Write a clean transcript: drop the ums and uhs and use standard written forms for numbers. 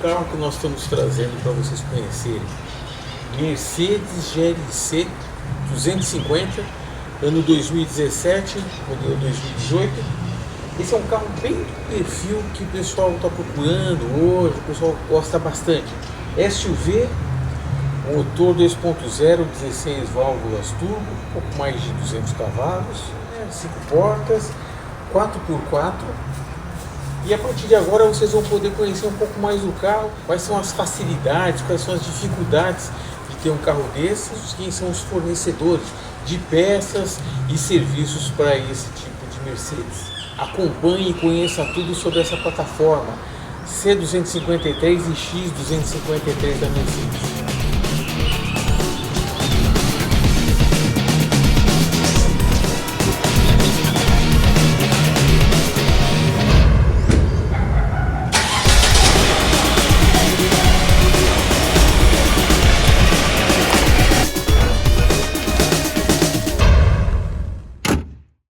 carro que nós estamos trazendo para vocês conhecerem. Mercedes GLC 250, ano 2017, modelo 2018. Esse é um carro bem do perfil que o pessoal está procurando hoje, o pessoal gosta bastante. SUV, motor 2.0, 16 válvulas turbo, um pouco mais de 200 cavalos, 5 portas, 4x4. E a partir de agora vocês vão poder conhecer um pouco mais do carro, quais são as facilidades, quais são as dificuldades de ter um carro desses, quem são os fornecedores de peças e serviços para esse tipo de Mercedes. Acompanhe e conheça tudo sobre essa plataforma C253 e X253 da Mercedes.